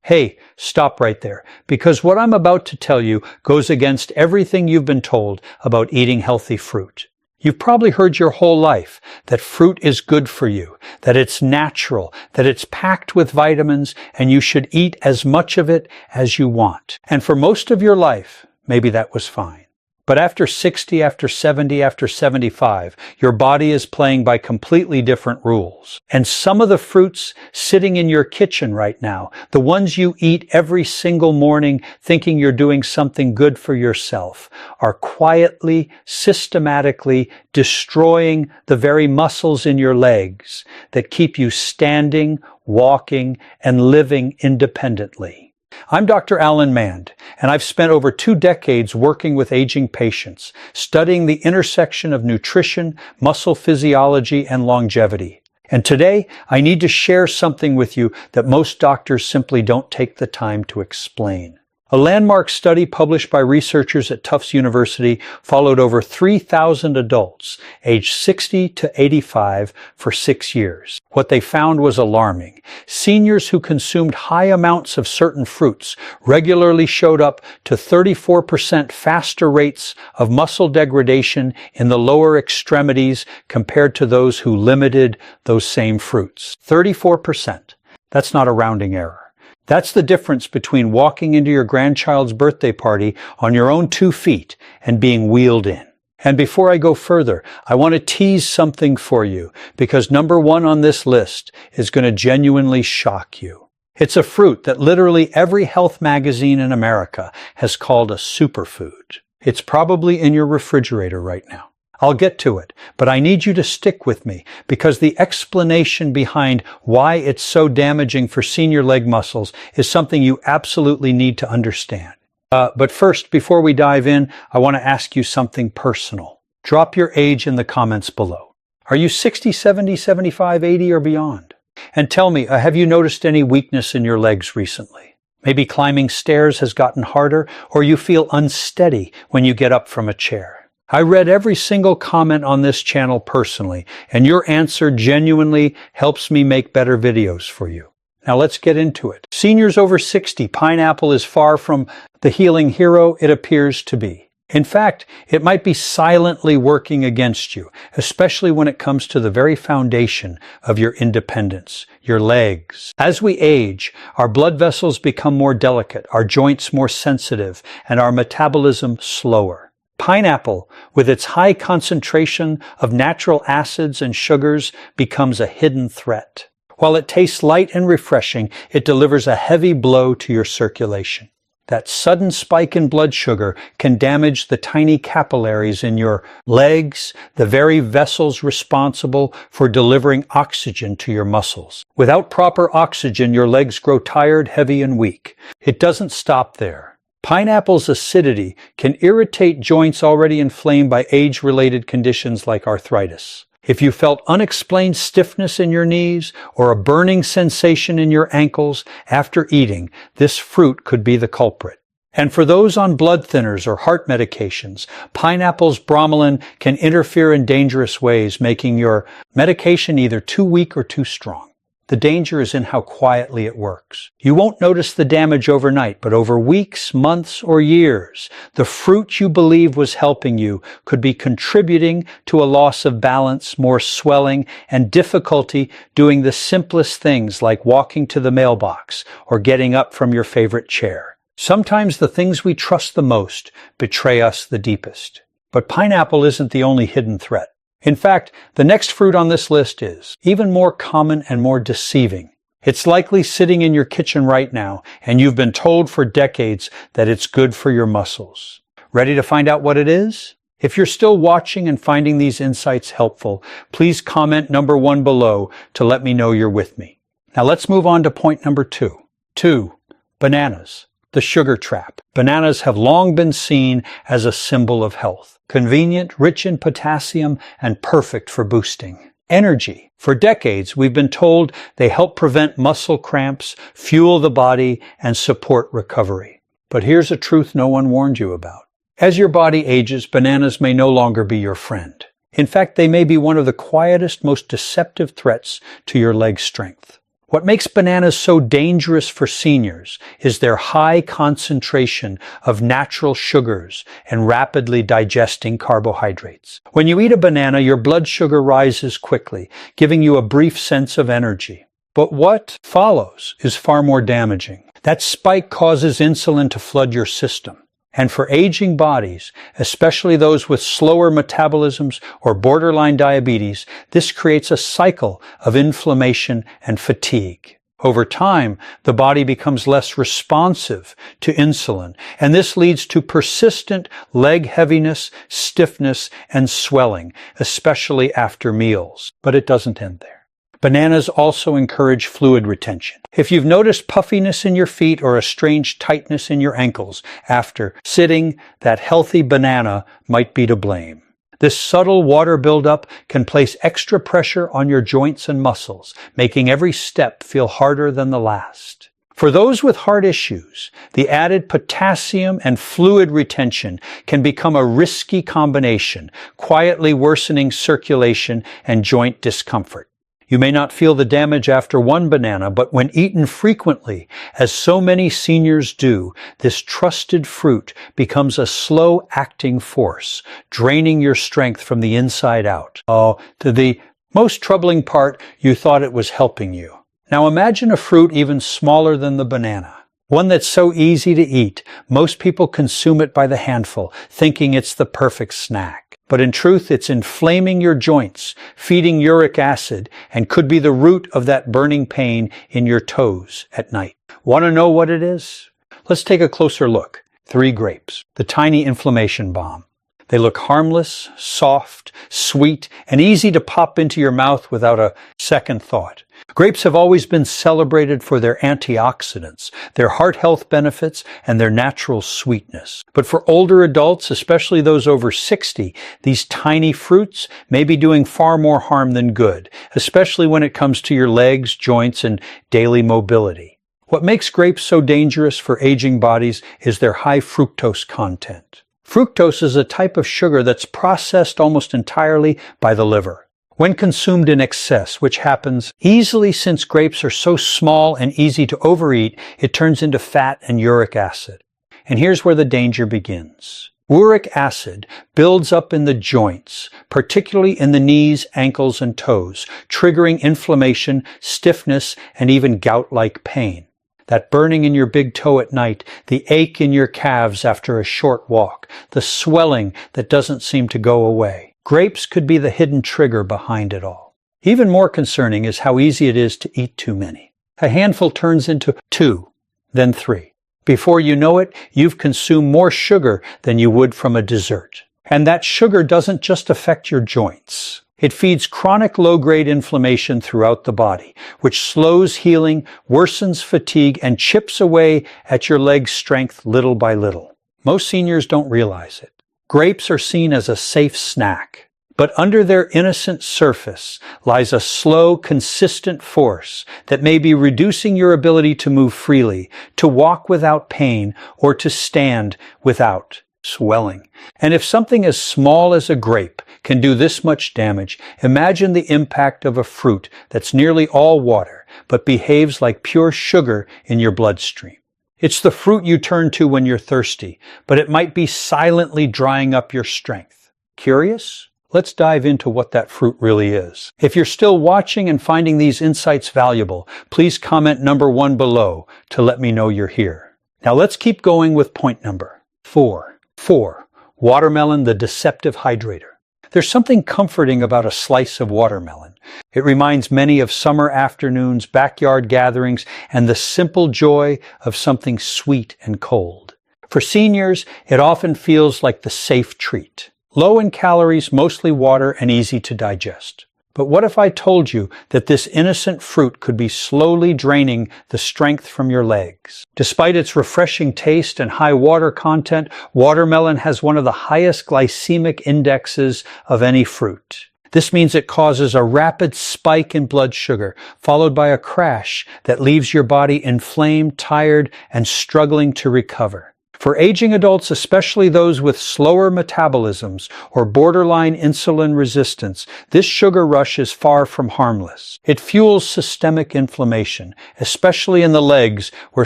Hey, stop right there, because what I'm about to tell you goes against everything you've been told about eating healthy fruit. You've probably heard your whole life that fruit is good for you, that it's natural, that it's packed with vitamins, and you should eat as much of it as you want. And for most of your life, maybe that was fine. But after 60, after 70, after 75, your body is playing by completely different rules. And some of the fruits sitting in your kitchen right now, the ones you eat every single morning thinking you're doing something good for yourself, are quietly, systematically destroying the very muscles in your legs that keep you standing, walking, and living independently. I'm Dr. Alan Mand, and I've spent over 2 decades working with aging patients, studying the intersection of nutrition, muscle physiology, and longevity. And today, I need to share something with you that most doctors simply don't take the time to explain. A landmark study published by researchers at Tufts University followed over 3,000 adults aged 60 to 85 for 6 years. What they found was alarming. Seniors who consumed high amounts of certain fruits regularly showed up to 34% faster rates of muscle degradation in the lower extremities compared to those who limited those same fruits. 34%. That's not a rounding error. That's the difference between walking into your grandchild's birthday party on your own 2 feet and being wheeled in. And before I go further, I want to tease something for you, because number 1 on this list is going to genuinely shock you. It's a fruit that literally every health magazine in America has called a superfood. It's probably in your refrigerator right now. I'll get to it, but I need you to stick with me, because the explanation behind why it's so damaging for senior leg muscles is something you absolutely need to understand. But first, before we dive in, I want to ask you something personal. Drop your age in the comments below. Are you 60, 70, 75, 80, or beyond? And tell me, have you noticed any weakness in your legs recently? Maybe climbing stairs has gotten harder, or you feel unsteady when you get up from a chair. I read every single comment on this channel personally, and your answer genuinely helps me make better videos for you. Now let's get into it. Seniors over 60, pineapple is far from the healing hero it appears to be. In fact, it might be silently working against you, especially when it comes to the very foundation of your independence, your legs. As we age, our blood vessels become more delicate, our joints more sensitive, and our metabolism slower. Pineapple, with its high concentration of natural acids and sugars, becomes a hidden threat. While it tastes light and refreshing, it delivers a heavy blow to your circulation. That sudden spike in blood sugar can damage the tiny capillaries in your legs, the very vessels responsible for delivering oxygen to your muscles. Without proper oxygen, your legs grow tired, heavy, and weak. It doesn't stop there. Pineapple's acidity can irritate joints already inflamed by age-related conditions like arthritis. If you felt unexplained stiffness in your knees or a burning sensation in your ankles after eating, this fruit could be the culprit. And for those on blood thinners or heart medications, pineapple's bromelain can interfere in dangerous ways, making your medication either too weak or too strong. The danger is in how quietly it works. You won't notice the damage overnight, but over weeks, months, or years, the fruit you believe was helping you could be contributing to a loss of balance, more swelling, and difficulty doing the simplest things like walking to the mailbox or getting up from your favorite chair. Sometimes the things we trust the most betray us the deepest. But pineapple isn't the only hidden threat. In fact, the next fruit on this list is even more common and more deceiving. It's likely sitting in your kitchen right now, and you've been told for decades that it's good for your muscles. Ready to find out what it is? If you're still watching and finding these insights helpful, please comment number 1 below to let me know you're with me. Now let's move on to point number 2. 2. Bananas. The sugar trap. Bananas have long been seen as a symbol of health. Convenient, rich in potassium, and perfect for boosting energy. For decades, we've been told they help prevent muscle cramps, fuel the body, and support recovery. But here's a truth no one warned you about. As your body ages, bananas may no longer be your friend. In fact, they may be one of the quietest, most deceptive threats to your leg strength. What makes bananas so dangerous for seniors is their high concentration of natural sugars and rapidly digesting carbohydrates. When you eat a banana, your blood sugar rises quickly, giving you a brief sense of energy. But what follows is far more damaging. That spike causes insulin to flood your system. And for aging bodies, especially those with slower metabolisms or borderline diabetes, this creates a cycle of inflammation and fatigue. Over time, the body becomes less responsive to insulin, and this leads to persistent leg heaviness, stiffness, and swelling, especially after meals. But it doesn't end there. Bananas also encourage fluid retention. If you've noticed puffiness in your feet or a strange tightness in your ankles after sitting, that healthy banana might be to blame. This subtle water buildup can place extra pressure on your joints and muscles, making every step feel harder than the last. For those with heart issues, the added potassium and fluid retention can become a risky combination, quietly worsening circulation and joint discomfort. You may not feel the damage after one banana, but when eaten frequently, as so many seniors do, this trusted fruit becomes a slow-acting force, draining your strength from the inside out. Oh, to the most troubling part, you thought it was helping you. Now imagine a fruit even smaller than the banana. One that's so easy to eat, most people consume it by the handful, thinking it's the perfect snack. But in truth, it's inflaming your joints, feeding uric acid, and could be the root of that burning pain in your toes at night. Want to know what it is? Let's take a closer look. 3 grapes, the tiny inflammation bomb. They look harmless, soft, sweet, and easy to pop into your mouth without a second thought. Grapes have always been celebrated for their antioxidants, their heart health benefits, and their natural sweetness. But for older adults, especially those over 60, these tiny fruits may be doing far more harm than good, especially when it comes to your legs, joints, and daily mobility. What makes grapes so dangerous for aging bodies is their high fructose content. Fructose is a type of sugar that's processed almost entirely by the liver. When consumed in excess, which happens easily since grapes are so small and easy to overeat, it turns into fat and uric acid. And here's where the danger begins. Uric acid builds up in the joints, particularly in the knees, ankles, and toes, triggering inflammation, stiffness, and even gout-like pain. That burning in your big toe at night, the ache in your calves after a short walk, the swelling that doesn't seem to go away. Grapes could be the hidden trigger behind it all. Even more concerning is how easy it is to eat too many. A handful turns into 2, then 3. Before you know it, you've consumed more sugar than you would from a dessert. And that sugar doesn't just affect your joints. It feeds chronic low-grade inflammation throughout the body, which slows healing, worsens fatigue, and chips away at your leg's strength little by little. Most seniors don't realize it. Grapes are seen as a safe snack, but under their innocent surface lies a slow, consistent force that may be reducing your ability to move freely, to walk without pain, or to stand without swelling. And if something as small as a grape can do this much damage, imagine the impact of a fruit that's nearly all water, but behaves like pure sugar in your bloodstream. It's the fruit you turn to when you're thirsty, but it might be silently drying up your strength. Curious? Let's dive into what that fruit really is. If you're still watching and finding these insights valuable, please comment number 1 below to let me know you're here. Now let's keep going with point number 4. 4. Watermelon, the deceptive hydrator. There's something comforting about a slice of watermelon. It reminds many of summer afternoons, backyard gatherings, and the simple joy of something sweet and cold. For seniors, it often feels like the safe treat. Low in calories, mostly water, and easy to digest. But what if I told you that this innocent fruit could be slowly draining the strength from your legs? Despite its refreshing taste and high water content, watermelon has one of the highest glycemic indexes of any fruit. This means it causes a rapid spike in blood sugar, followed by a crash that leaves your body inflamed, tired, and struggling to recover. For aging adults, especially those with slower metabolisms or borderline insulin resistance, this sugar rush is far from harmless. It fuels systemic inflammation, especially in the legs where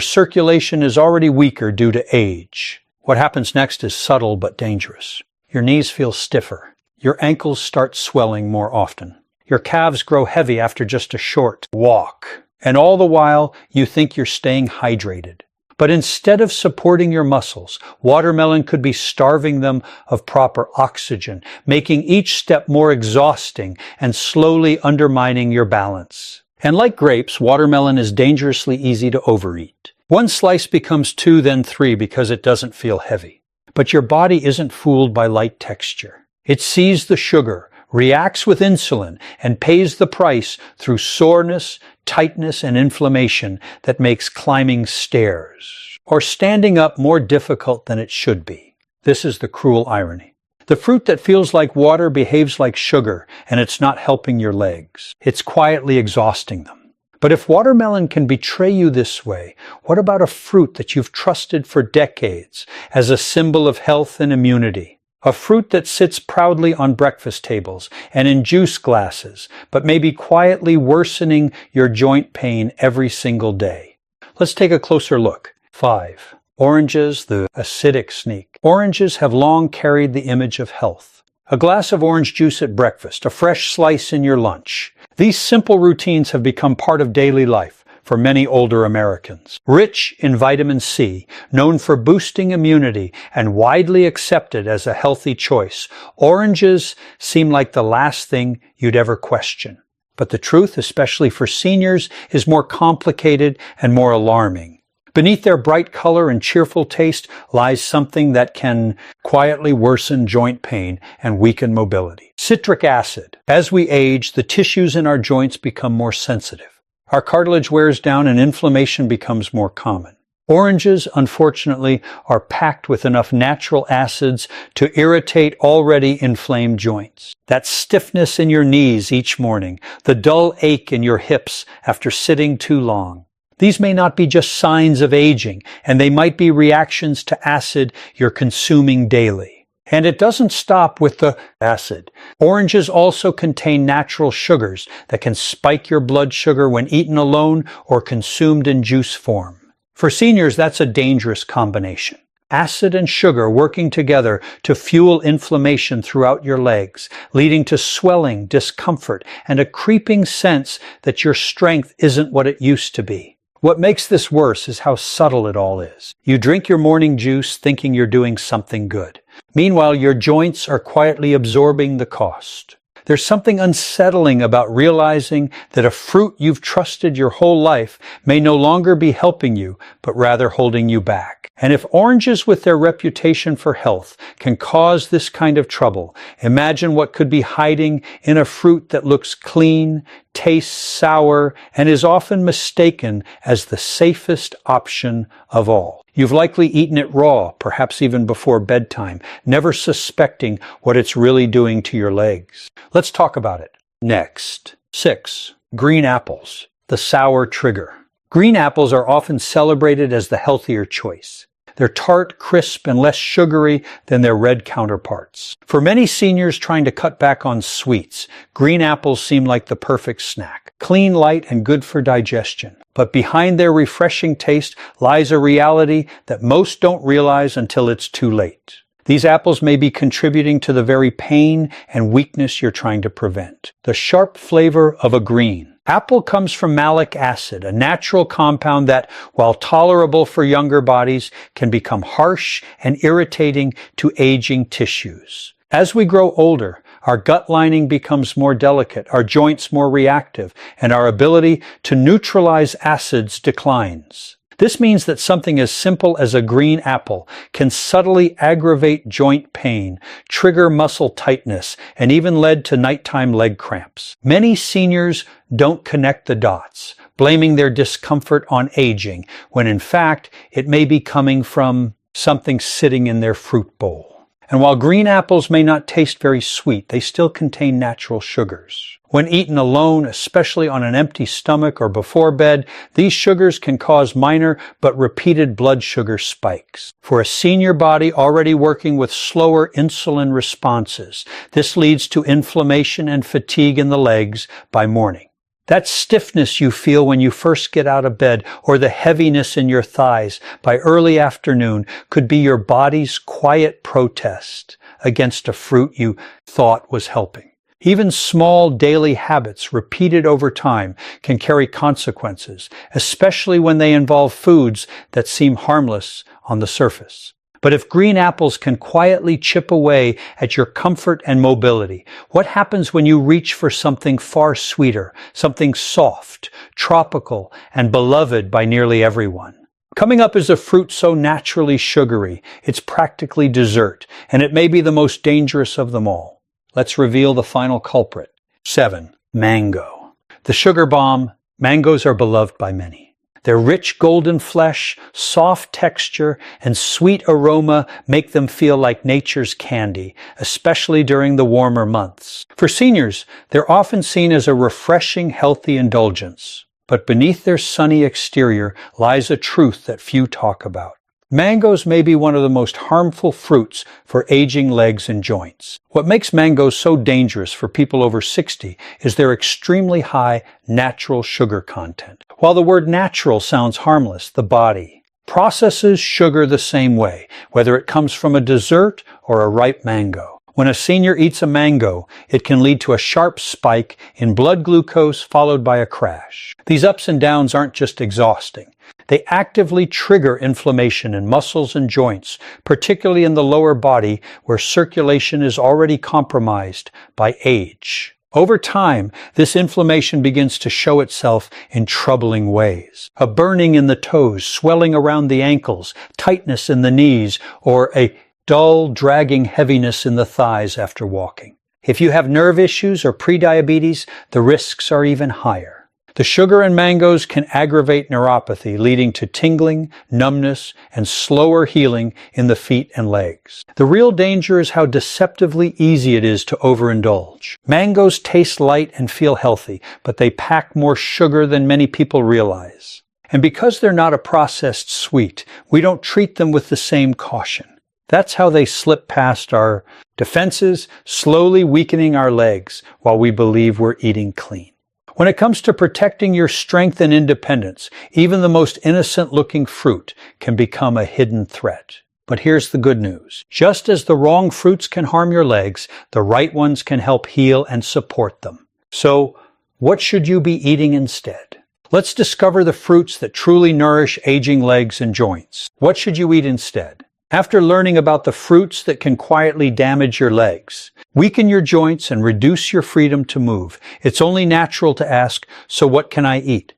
circulation is already weaker due to age. What happens next is subtle but dangerous. Your knees feel stiffer. Your ankles start swelling more often. Your calves grow heavy after just a short walk. And all the while, you think you're staying hydrated. But instead of supporting your muscles, watermelon could be starving them of proper oxygen, making each step more exhausting and slowly undermining your balance. And like grapes, watermelon is dangerously easy to overeat. One slice becomes 2, then 3 because it doesn't feel heavy. But your body isn't fooled by light texture. It sees the sugar, reacts with insulin, and pays the price through soreness, tightness, and inflammation that makes climbing stairs or standing up more difficult than it should be. This is the cruel irony. The fruit that feels like water behaves like sugar, and it's not helping your legs. It's quietly exhausting them. But if watermelon can betray you this way, what about a fruit that you've trusted for decades as a symbol of health and immunity? A fruit that sits proudly on breakfast tables and in juice glasses, but may be quietly worsening your joint pain every single day. Let's take a closer look. 5. Oranges, the acidic sneak. Oranges have long carried the image of health. A glass of orange juice at breakfast, a fresh slice in your lunch. These simple routines have become part of daily life for many older Americans. Rich in vitamin C, known for boosting immunity and widely accepted as a healthy choice, oranges seem like the last thing you'd ever question. But the truth, especially for seniors, is more complicated and more alarming. Beneath their bright color and cheerful taste lies something that can quietly worsen joint pain and weaken mobility. Citric acid. As we age, the tissues in our joints become more sensitive. Our cartilage wears down and inflammation becomes more common. Oranges, unfortunately, are packed with enough natural acids to irritate already inflamed joints. That stiffness in your knees each morning, the dull ache in your hips after sitting too long. These may not be just signs of aging, and they might be reactions to acid you're consuming daily. And it doesn't stop with the acid. Oranges also contain natural sugars that can spike your blood sugar when eaten alone or consumed in juice form. For seniors, that's a dangerous combination. Acid and sugar working together to fuel inflammation throughout your legs, leading to swelling, discomfort, and a creeping sense that your strength isn't what it used to be. What makes this worse is how subtle it all is. You drink your morning juice thinking you're doing something good. Meanwhile, your joints are quietly absorbing the cost. There's something unsettling about realizing that a fruit you've trusted your whole life may no longer be helping you, but rather holding you back. And if oranges with their reputation for health can cause this kind of trouble, imagine what could be hiding in a fruit that looks clean, tastes sour, and is often mistaken as the safest option of all. You've likely eaten it raw, perhaps even before bedtime, never suspecting what it's really doing to your legs. Let's talk about it. Next. 6. Green apples, the sour trigger. Green apples are often celebrated as the healthier choice. They're tart, crisp, and less sugary than their red counterparts. For many seniors trying to cut back on sweets, green apples seem like the perfect snack. Clean, light, and good for digestion. But behind their refreshing taste lies a reality that most don't realize until it's too late. These apples may be contributing to the very pain and weakness you're trying to prevent. The sharp flavor of a green. Apple comes from malic acid, a natural compound that, while tolerable for younger bodies, can become harsh and irritating to aging tissues. As we grow older, our gut lining becomes more delicate, our joints more reactive, and our ability to neutralize acids declines. This means that something as simple as a green apple can subtly aggravate joint pain, trigger muscle tightness, and even lead to nighttime leg cramps. Many seniors don't connect the dots, blaming their discomfort on aging, when in fact it may be coming from something sitting in their fruit bowl. And while green apples may not taste very sweet, they still contain natural sugars. When eaten alone, especially on an empty stomach or before bed, these sugars can cause minor but repeated blood sugar spikes. For a senior body already working with slower insulin responses, this leads to inflammation and fatigue in the legs by morning. That stiffness you feel when you first get out of bed, or the heaviness in your thighs by early afternoon, could be your body's quiet protest against a fruit you thought was helping. Even small daily habits repeated over time can carry consequences, especially when they involve foods that seem harmless on the surface. But if green apples can quietly chip away at your comfort and mobility, what happens when you reach for something far sweeter, something soft, tropical, and beloved by nearly everyone? Coming up is a fruit so naturally sugary, it's practically dessert, and it may be the most dangerous of them all. Let's reveal the final culprit. 7. Mango. The sugar bomb, mangoes are beloved by many. Their rich golden flesh, soft texture, and sweet aroma make them feel like nature's candy, especially during the warmer months. For seniors, they're often seen as a refreshing, healthy indulgence. But beneath their sunny exterior lies a truth that few talk about. Mangoes may be one of the most harmful fruits for aging legs and joints. What makes mangoes so dangerous for people over 60 is their extremely high natural sugar content. While the word natural sounds harmless, the body processes sugar the same way, whether it comes from a dessert or a ripe mango. When a senior eats a mango, it can lead to a sharp spike in blood glucose followed by a crash. These ups and downs aren't just exhausting. They actively trigger inflammation in muscles and joints, particularly in the lower body where circulation is already compromised by age. Over time, this inflammation begins to show itself in troubling ways. A burning in the toes, swelling around the ankles, tightness in the knees, or a dull, dragging heaviness in the thighs after walking. If you have nerve issues or prediabetes, the risks are even higher. The sugar in mangoes can aggravate neuropathy, leading to tingling, numbness, and slower healing in the feet and legs. The real danger is how deceptively easy it is to overindulge. Mangoes taste light and feel healthy, but they pack more sugar than many people realize. And because they're not a processed sweet, we don't treat them with the same caution. That's how they slip past our defenses, slowly weakening our legs while we believe we're eating clean. When it comes to protecting your strength and independence, even the most innocent-looking fruit can become a hidden threat. But here's the good news. Just as the wrong fruits can harm your legs, the right ones can help heal and support them. So, what should you be eating instead? Let's discover the fruits that truly nourish aging legs and joints. What should you eat instead? After learning about the fruits that can quietly damage your legs, weaken your joints, and reduce your freedom to move, it's only natural to ask, so what can I eat?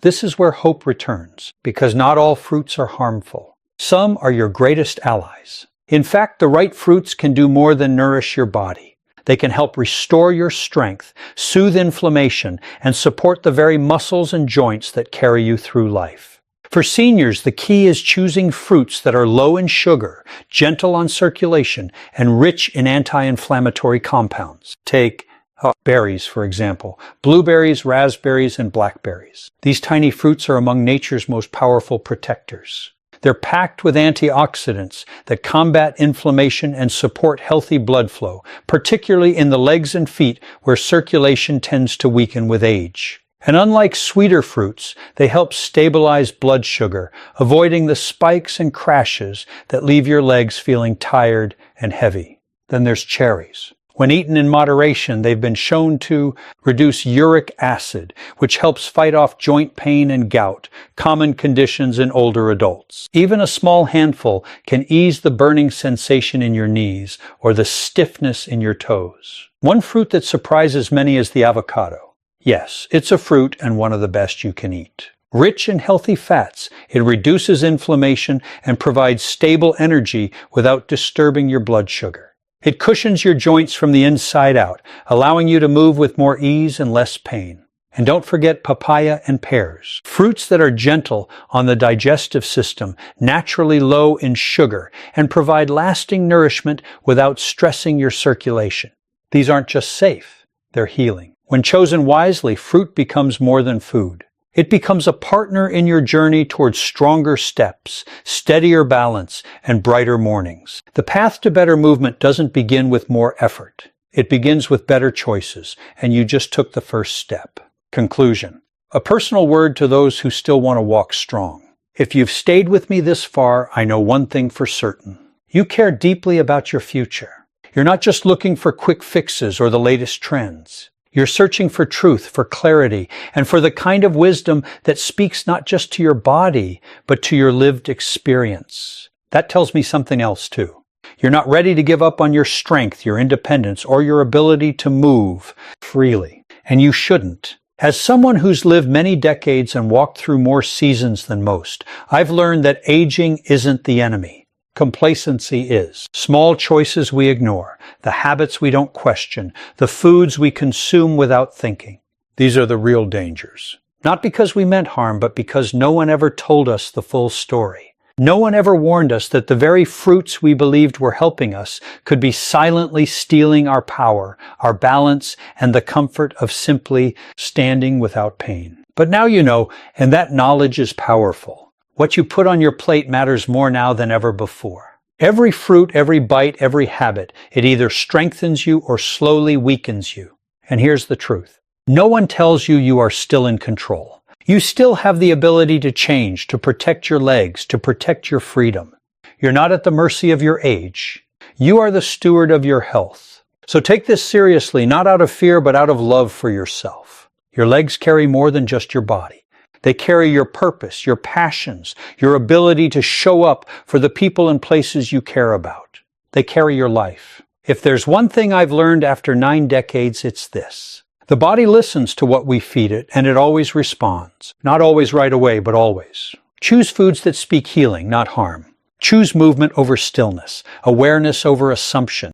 This is where hope returns, because not all fruits are harmful. Some are your greatest allies. In fact, the right fruits can do more than nourish your body. They can help restore your strength, soothe inflammation, and support the very muscles and joints that carry you through life. For seniors, the key is choosing fruits that are low in sugar, gentle on circulation, and rich in anti-inflammatory compounds. Take berries, for example, blueberries, raspberries, and blackberries. These tiny fruits are among nature's most powerful protectors. They're packed with antioxidants that combat inflammation and support healthy blood flow, particularly in the legs and feet where circulation tends to weaken with age. And unlike sweeter fruits, they help stabilize blood sugar, avoiding the spikes and crashes that leave your legs feeling tired and heavy. Then there's cherries. When eaten in moderation, they've been shown to reduce uric acid, which helps fight off joint pain and gout, common conditions in older adults. Even a small handful can ease the burning sensation in your knees or the stiffness in your toes. One fruit that surprises many is the avocado. Yes, it's a fruit and one of the best you can eat. Rich in healthy fats, it reduces inflammation and provides stable energy without disturbing your blood sugar. It cushions your joints from the inside out, allowing you to move with more ease and less pain. And don't forget papaya and pears, fruits that are gentle on the digestive system, naturally low in sugar, and provide lasting nourishment without stressing your circulation. These aren't just safe, they're healing. When chosen wisely, fruit becomes more than food. It becomes a partner in your journey towards stronger steps, steadier balance, and brighter mornings. The path to better movement doesn't begin with more effort. It begins with better choices, and you just took the first step. Conclusion. A personal word to those who still want to walk strong. If you've stayed with me this far, I know one thing for certain. You care deeply about your future. You're not just looking for quick fixes or the latest trends. You're searching for truth, for clarity, and for the kind of wisdom that speaks not just to your body, but to your lived experience. That tells me something else too. You're not ready to give up on your strength, your independence, or your ability to move freely. And you shouldn't. As someone who's lived many decades and walked through more seasons than most, I've learned that aging isn't the enemy. Complacency is. Small choices we ignore, the habits we don't question, the foods we consume without thinking. These are the real dangers. Not because we meant harm, but because no one ever told us the full story. No one ever warned us that the very fruits we believed were helping us could be silently stealing our power, our balance, and the comfort of simply standing without pain. But now you know, and that knowledge is powerful. What you put on your plate matters more now than ever before. Every fruit, every bite, every habit, it either strengthens you or slowly weakens you. And here's the truth. No one tells you you are still in control. You still have the ability to change, to protect your legs, to protect your freedom. You're not at the mercy of your age. You are the steward of your health. So take this seriously, not out of fear, but out of love for yourself. Your legs carry more than just your body. They carry your purpose, your passions, your ability to show up for the people and places you care about. They carry your life. If there's one thing I've learned after 9 decades, it's this. The body listens to what we feed it, and it always responds. Not always right away, but always. Choose foods that speak healing, not harm. Choose movement over stillness, awareness over assumption,